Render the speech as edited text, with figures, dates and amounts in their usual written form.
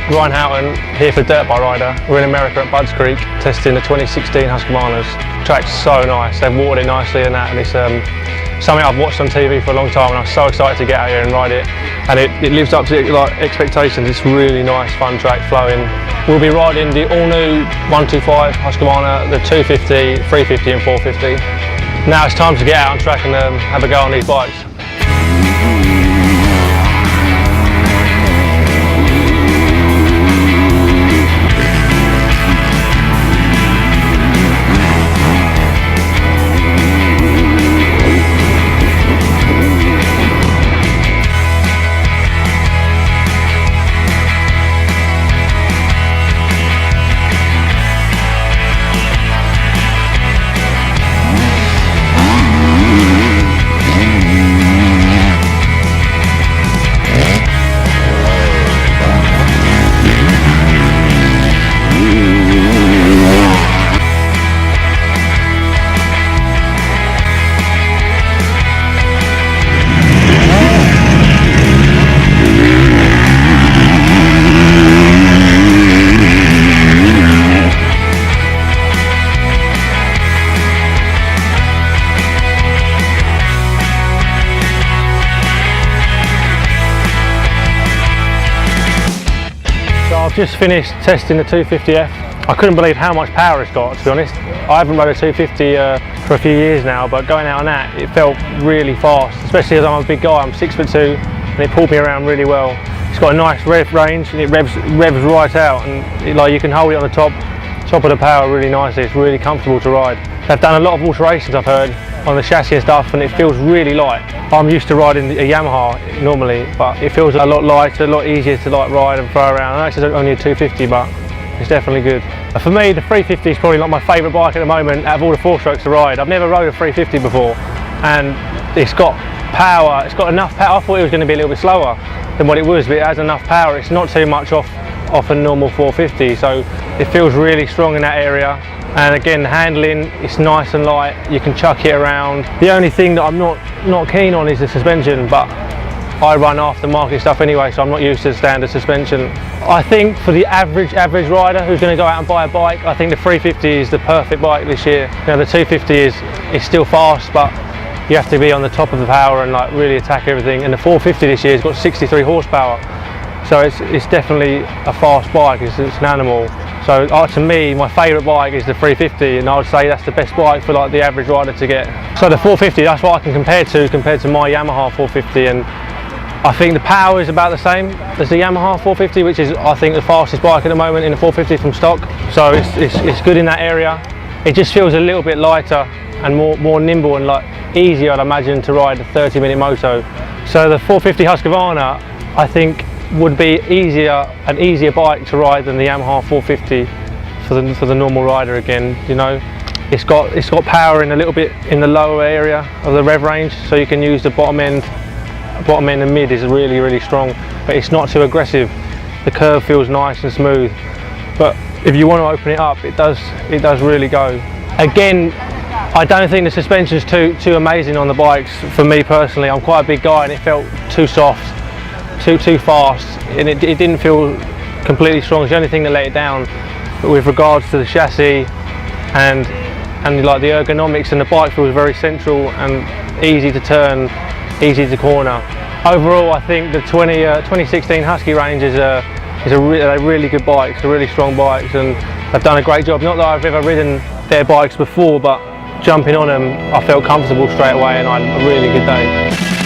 Ryan Houghton, here for Dirt Bike Rider. We're in America at Budds Creek, testing the 2016 Husqvarnas. The track's so nice, they've watered it nicely and that, and it's something I've watched on TV for a long time, and I'm so excited to get out here and ride it. And it lives up to like expectations. It's really nice, fun track, flowing. We'll be riding the all-new 125 Husqvarna, the 250, 350 and 450. Now it's time to get out on track and have a go on these bikes. I've just finished testing the 250F. I couldn't believe how much power it's got, to be honest. I haven't rode a 250 for a few years now, but going out on that, it felt really fast, especially as I'm a big guy. I'm 6'2", and it pulled me around really well. It's got a nice rev range, and it revs right out, and like you can hold it on the top of the power really nicely. It's really comfortable to ride. They've done a lot of alterations, I've heard, on the chassis and stuff, and it feels really light. I'm used to riding a Yamaha normally, but it feels a lot lighter, a lot easier to like ride and throw around. I know it's only a 250, but it's definitely good. For me, the 350 is probably like my favourite bike at the moment out of all the four strokes to ride. I've never rode a 350 before, and it's got power. It's got enough power. I thought it was going to be a little bit slower than what it was, but it has enough power. It's not too much off a normal 450, so it feels really strong in that area. And again, the handling, it's nice and light, you can chuck it around. The only thing that I'm not keen on is the suspension, but I run aftermarket stuff anyway, so I'm not used to the standard suspension. I think for the average rider who's going to go out and buy a bike, I think the 350 is the perfect bike this year. Now the 250 is still fast, but you have to be on the top of the power and like really attack everything. And the 450 this year has got 63 horsepower, so it's definitely a fast bike. It's an animal. So to me, my favourite bike is the 350, and I would say that's the best bike for like the average rider to get. So the 450, that's what I can compare to my Yamaha 450, and I think the power is about the same as the Yamaha 450, which is I think the fastest bike at the moment in the 450 from stock. So it's good in that area. It just feels a little bit lighter and more nimble and like easier, I'd imagine, to ride a 30-minute moto. So the 450 Husqvarna, I think, would be an easier bike to ride than the Yamaha 450 for the normal rider. Again, you know, it's got power in a little bit in the lower area of the rev range, so you can use the bottom end and mid is really strong, but it's not too aggressive. The curve feels nice and smooth, but if you want to open it up, it does really go. Again, I don't think the suspension's too amazing on the bikes. For me personally, I'm quite a big guy, and it felt too soft, too fast, and it didn't feel completely strong. It's the only thing that let it down. But with regards to the chassis and like the ergonomics, and the bike feels very central and easy to turn, easy to corner. Overall, I think the 2016 Husky range is a really good bike. It's a really strong bikes, and they've done a great job. Not that I've ever ridden their bikes before, but jumping on them, I felt comfortable straight away, and I had a really good day.